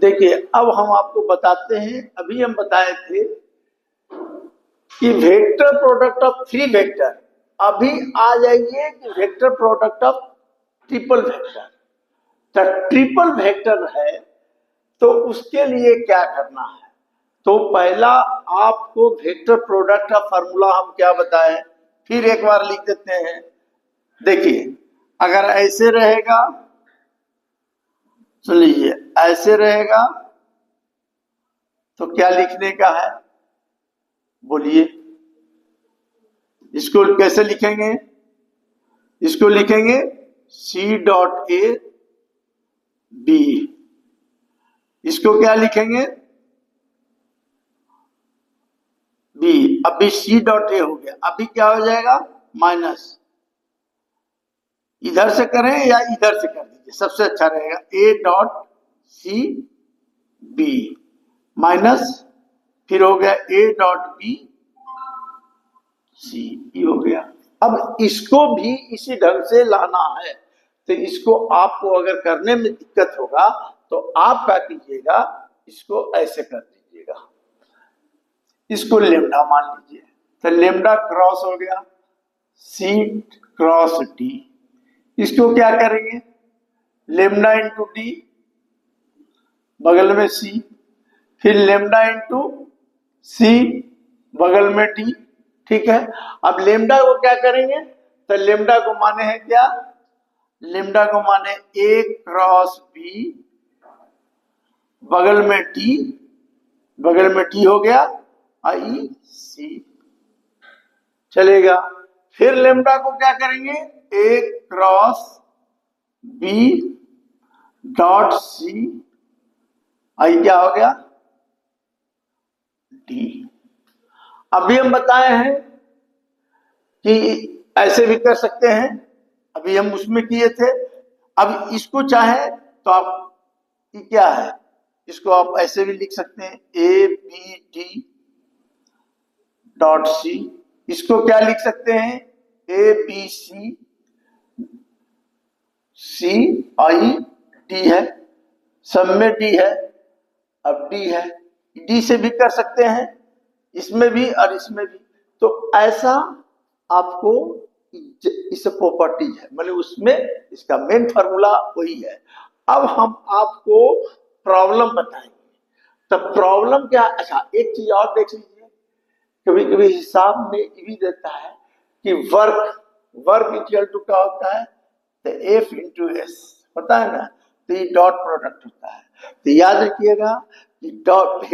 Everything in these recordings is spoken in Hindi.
देखिए अब हम आपको बताते हैं, अभी हम बताए थे कि vector product of three vector, अभी आ जाइए कि vector product of triple vector. तो ट्रिपल वेक्टर है तो उसके लिए क्या करना है? तो पहला आपको वेक्टर प्रोडक्ट का फॉर्मूला हम क्या बताएं, फिर एक बार लिख देते हैं। देखिए अगर ऐसे रहेगा, सुन लीजिए, ऐसे रहेगा तो क्या लिखने का है, बोलिए। इसको कैसे लिखेंगे? इसको लिखेंगे सी डॉट ए बी। इसको क्या लिखेंगे? बी। अभी सी डॉट ए हो गया, अभी क्या हो जाएगा? माइनस। इधर से करें या इधर से कर दीजिए, सबसे अच्छा रहेगा। A dot c b minus, फिर हो गया ए डॉट बी सी, ये हो गया। अब इसको भी इसी ढंग से लाना है, तो इसको आपको अगर करने में दिक्कत होगा तो आप क्या कीजिएगा, इसको ऐसे कर दीजिएगा, इसको लेमडा मान लीजिए। तो लेमडा क्रॉस हो गया सी क्रॉस डी। इसको क्या करेंगे? लेमडा इंटू डी, बगल में सी, फिर लेमडा इंटू सी, बगल में डी। ठीक है, अब लेमडा को क्या करेंगे? तो लेमडा को माने हैं क्या? लेमडा को माने ए क्रॉस बी, बगल में डी, बगल में डी हो गया आई सी, चलेगा। फिर लेमडा को क्या करेंगे? ए क्रॉस बी डॉट सी, आई क्या हो गया? डी। अभी हम बताए हैं कि ऐसे भी कर सकते हैं, अभी हम उसमें किए थे। अब इसको चाहे तो आप ये क्या है, इसको आप ऐसे भी लिख सकते हैं, a b d dot c. इसको क्या लिख सकते हैं? A B C C I D है, सब में डी है, अब डी है, डी से भी कर सकते हैं, इसमें भी और इसमें भी। तो ऐसा आपको इस प्रॉपर्टी है, मतलब उसमें इसका मेन फार्मूला वही है। अब हम आपको प्रॉब्लम बताएंगे। तो प्रॉब्लम क्या? अच्छा एक चीज और देख लीजिए, कभी कभी हिसाब में ये भी देता है कि वर्क इक्वल टू क्या होता है? तो एफ इंटू एस होता है ना, तो ये डॉट प्रोडक्ट होता है। तो याद रखिएगा कि डॉट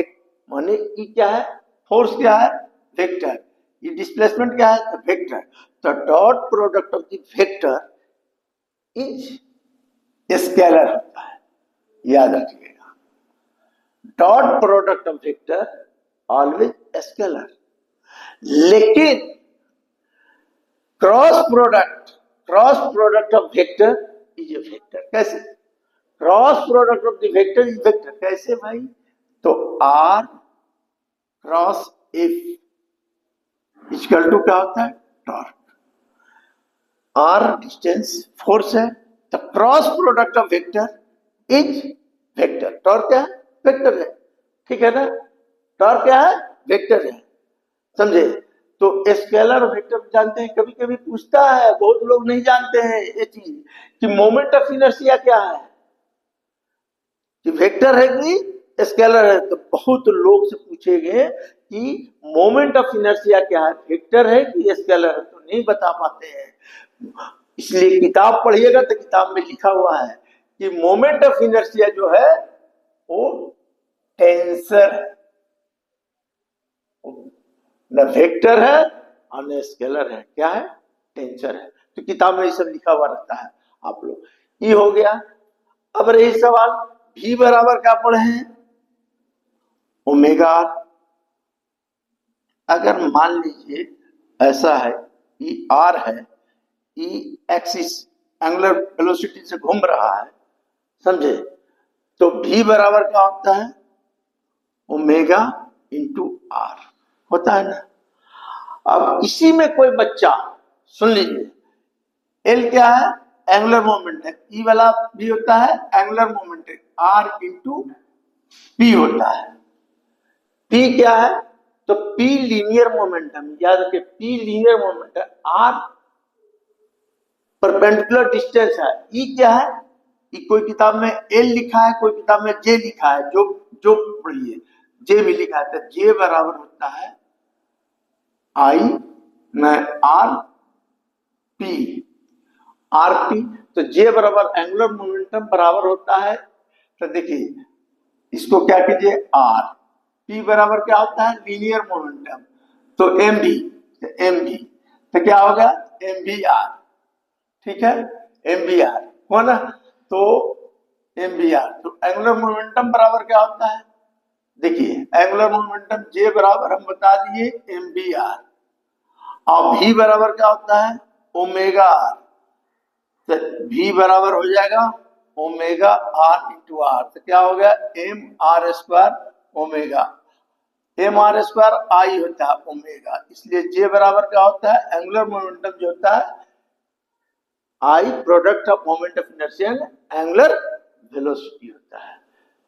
माने कि क्या है? फोर्स क्या है? वेक्टर। ये डिस्प्लेसमेंट क्या है? तो वेक्टर। तो dot product of the vector is scalar होता है, याद रखिएगा। Dot product of vector always scalar. लेकिन cross product of vector is a vector. कैसे? Cross product of the vector is vector. कैसे भाई? तो R cross F equal to क्या होता है? टॉर्क। आर डिस्टेंस फोर्स है, तो cross product of vector is vector. Torque क्या है? वेक्टर है, ठीक है ना? टॉर्क क्या है? वेक्टर है, समझे? तो स्केलर और वेक्टर जानते हैं, कभी कभी पूछता है, बहुत लोग नहीं जानते हैं ये चीज कि मोमेंट ऑफ इनर्शिया क्या है, कि वेक्टर है कि स्केलर है। तो बहुत लोग से पूछेंगे कि मोमेंट ऑफ इनर्शिया क्या है, वेक्टर है कि स्केलर है, तो नहीं बता पाते हैं। इसलिए किताब पढ़िएगा तो किताब में लिखा हुआ है कि मोमेंट ऑफ इनर्शिया जो है वो टेंसर है, न वेक्टर है और न स्केलर है। क्या है? टेंसर है। तो किताब में ये सब लिखा हुआ रहता है, आप लोग। ये हो गया। अब रही सवाल, भी बराबर क्या पढ़े हैं? Omega r. अगर मान लीजिए ऐसा है, ई आर है, ई एक्सिस एंगुलर वेलोसिटी से घूम रहा है, समझे? तो भी बराबर क्या होता है? ओमेगा इंटू आर होता है ना। अब इसी में कोई बच्चा, सुन लीजिए, एल क्या है? एंगुलर मोमेंट है। ई वाला भी होता है एंगुलर मोमेंट है, आर इंटू पी होता है। पी क्या है? तो पी लीनियर मोमेंटम, याद रखिए p linear momentum, r perpendicular distance है। ई क्या है? ई कोई किताब में एल लिखा है, कोई किताब में जे लिखा है, जो जो पढ़िए जे भी लिखा है। तो जे बराबर होता है आई में आर पी, आर पी। तो जे बराबर एंगुलर मोमेंटम बराबर होता है, तो देखिए इसको क्या कीजिए आर, पी बराबर क्या होता है लीनियर मोमेंटम, तो एम बी, एम बी तो क्या होगा एम बी आर, ठीक है एम बी आर हो ना। तो एम बी आर, तो एंगुलर मोमेंटम बराबर क्या होता है, देखिए एंगुलर मोमेंटम जे बराबर हम बता दिए एम बी आर, और भी बराबर क्या होता है ओमेगा आर। तो भी बराबर हो जाएगा ओमेगा आर इंटू आर, तो क्या हो गया M R square omega, M R square I होता है ओमेगा, इसलिए जे बराबर क्या होता है एंगुलर मोमेंटम जो होता है I product of moment of inertia angular velocity होता है।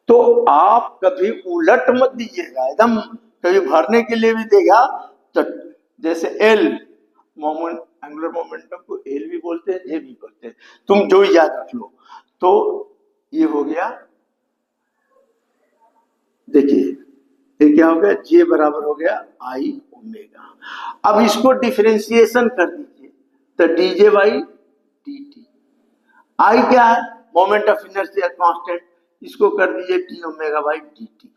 तो आप कभी उलट मत दीजिएगा, एकदम कभी भरने के लिए भी देगा तो जैसे एल मोमेंट, एंगुलर मोमेंटम को एल भी बोलते हैं जे भी बोलते हैं, तुम जो याद रख लो। तो ये हो गया, देखिए ये क्या हो गया जे बराबर हो गया आई ओमेगा। अब इसको डिफरेंशिएशन कर दीजिए, तो डीजे बाई डी टी, आई क्या है मोमेंट ऑफ इनर्शिया कांस्टेंट, इसको कर दीजिए T omega by D T.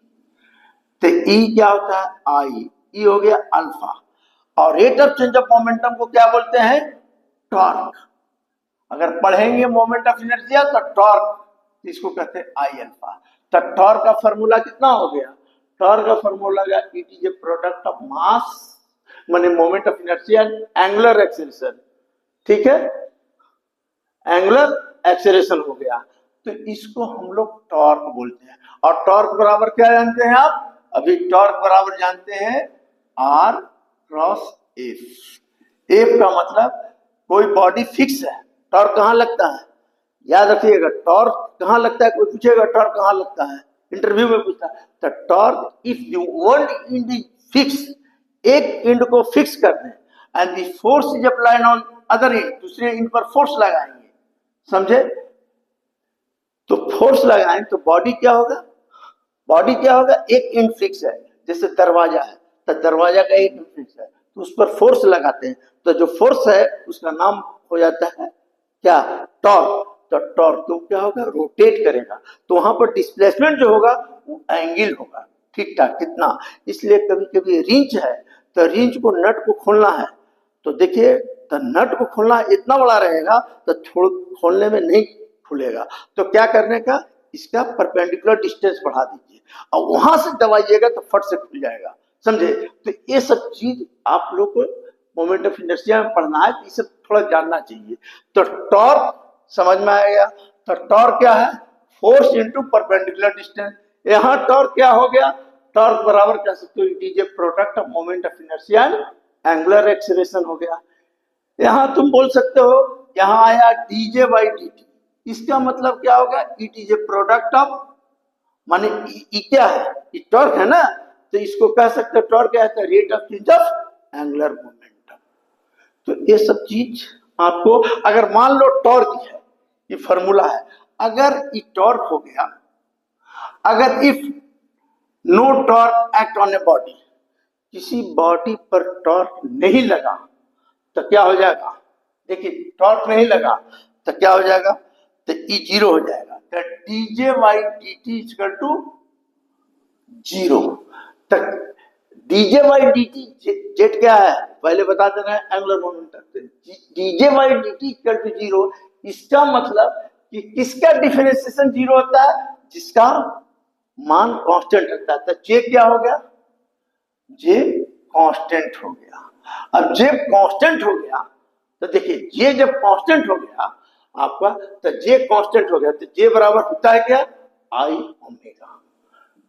तो ई क्या होता है आई, ई हो गया अल्फा, और rate of change of momentum को क्या बोलते हैं टॉर्क। अगर पढ़ेंगे मोमेंट ऑफ इनर्शिया तो टॉर्क, इसको कहते हैं आई अल्फा। तो टॉर्क का फॉर्मूला कितना हो गया, टॉर्क का फॉर्मूला गया it is a product of mass माने moment of inertia angular acceleration, ठीक है एंगुलर एक्सेलरेशन हो गया। तो इसको हम लोग टॉर्क बोलते हैं। और टॉर्क बराबर क्या जानते हैं आप, अभी टॉर्क बराबर जानते हैं आर क्रॉस एफ। एफ का मतलब कोई बॉडी फिक्स है, टॉर्क कहाँ लगता है याद रखिएगा, टॉर्क कहाँ लगता है, कोई पूछेगा टॉर्क कहाँ लगता है इंटरव्यू में पूछता है, तो torque if you want end fix, एक इंड को फिक्स कर दें and the force is applied on other end, दूसरे इंड पर फोर्स लगाएंगे, समझे। तो फोर्स लगाएं तो बॉडी क्या होगा, बॉडी क्या होगा एक इंड फिक्स है, जैसे दरवाजा है तो दरवाजा का एक इंड फिक्स है, तो उस पर फोर्स लगाते हैं, तो जो फोर्स है उसका नाम हो जाता है क्या टॉर्क। तो टॉर्क तो क्या होगा रोटेट करेगा, तो वहां पर डिस्प्लेसमेंट जो होगा वो एंगल होगा ठीक ठाक कितना। इसलिए कभी कभी रिंच है तो रिंच को नट को खोलना है, तो देखिए तो नट को खोलना इतना बड़ा रहेगा तो खोलने में नहीं खुलेगा, तो क्या करने का इसका परपेंडिकुलर डिस्टेंस बढ़ा दीजिए और वहां से दबाइएगा तो फट से खुल जाएगा, समझे। तो ये सब चीज आप लोग को मोमेंट ऑफ इनर्शिया में पढ़ना है, तो ये सब थोड़ा जानना चाहिए। तो टॉर्क समझ में आ गया, तो टॉर्क क्या है फोर्स इनटू परपेंडिकुलर डिस्टेंस। यहाँ टॉर्क क्या हो गया, टॉर्क बराबर कह सकते हो it is a product of moment of inertia angular acceleration हो गया। यहाँ तुम बोल सकते हो यहाँ आया डीजे बाई डी टी, इसका मतलब क्या होगा it is a product of, माने क्या है ये टॉर्क है ना, तो इसको कह सकते हो टॉर्क क्या है rate of change of angular momentum. तो ये सब चीज आपको, अगर मान लो टॉर्क है ये फॉर्मूला है, अगर ये टॉर्क हो गया, अगर if no torque act on a body, किसी बॉडी पर टॉर्क नहीं लगा तो क्या हो जाएगा, देखिए टॉर्क नहीं लगा तो क्या हो जाएगा, तो ई जीरो हो जाएगा, तो DJ by D T equal to zero. तक DJ by D T J क्या है पहले बता देना है angular momentum, DJ by D T equal to zero. इसका मतलब कि किसका डिफरेंशिएशन जीरो होता है, जिसका मान कांस्टेंट रहता है। तो जे क्या हो गया, जे कांस्टेंट हो गया। अब जे कांस्टेंट हो गया तो देखिए जे जब कांस्टेंट हो गया आपका, तो जे कांस्टेंट हो गया तो जे बराबर होता है क्या आई ओमेगा।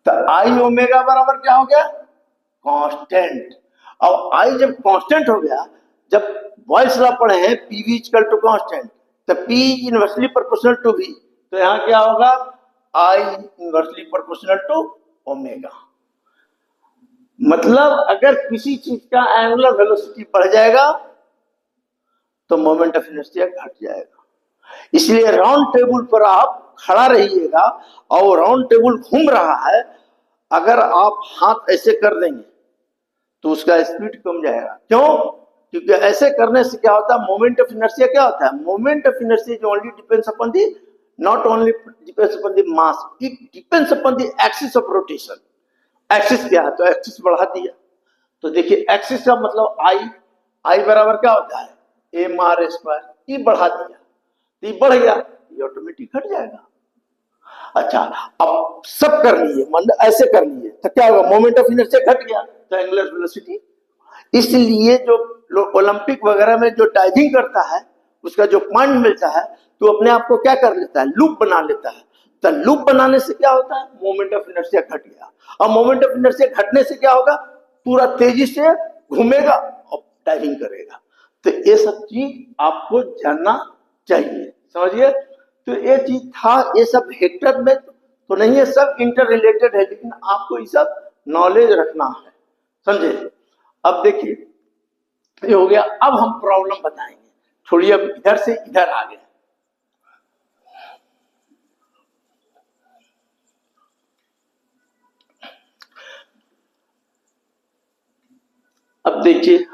तो आई ओमेगा बराबर क्या हो गया कांस्टेंट। अब आई जब कांस्टेंट हो गया, जब बॉयल्स लॉ पढ़े हैं P V equal to constant, तो P inversely proportional to V, तो यहाँ क्या होगा I inversely proportional to omega. मतलब अगर किसी चीज का एंगुलर वेलोसिटी बढ़ जाएगा तो मोमेंट ऑफ इनर्शिया घट जाएगा। इसलिए राउंड टेबल पर आप खड़ा रहिएगा और राउंड टेबल घूम रहा है, अगर आप हाथ ऐसे कर देंगे तो उसका स्पीड कम जाएगा। क्यों? क्योंकि ऐसे करने से क्या होता है, मोमेंट ऑफ इनर्शिया क्या होता है, moment of inertia only depends upon the, not only depends upon the mass, it depends upon the axis of rotation. Axis क्या है, तो एक्सिस बढ़ा दिया, तो देखिए एक्सिस का मतलब आई बराबर क्या होता है, एम आर स्क्वायर, ई बढ़ा दिया तो ये बढ़ गया, ये ऑटोमेटिक घट जाएगा। अच्छा, अब सब कर लिए, मतलब ऐसे कर लिए तो क्या होगा, मोमेंट ऑफ इनर्शिया घट गया तो एंगुलर वेलोसिटी। इसलिए जो ओलंपिक वगैरह में जो डाइविंग करता है उसका जो पॉइंट मिलता है तो अपने आप को क्या कर लेता है, लूप बना लेता है। तो लूप बनाने से क्या होता है, मोमेंट ऑफ इनर्शिया घट गया, और मोमेंट ऑफ इनर्शिया घटने से क्या होगा, पूरा तेजी से घूमेगा और डाइविंग करेगा। तो ये सब चीज आपको जानना चाहिए, समझिए। तो ये चीज था, ये सब हेक्टर में तो नहीं है, सब इंटर रिलेटेड है, लेकिन आपको ये सब नॉलेज रखना है, समझे। अब देखिए ये हो गया, अब हम प्रॉब्लम बताएंगे। छोड़िए, अब इधर से इधर आ गए। अब देखिए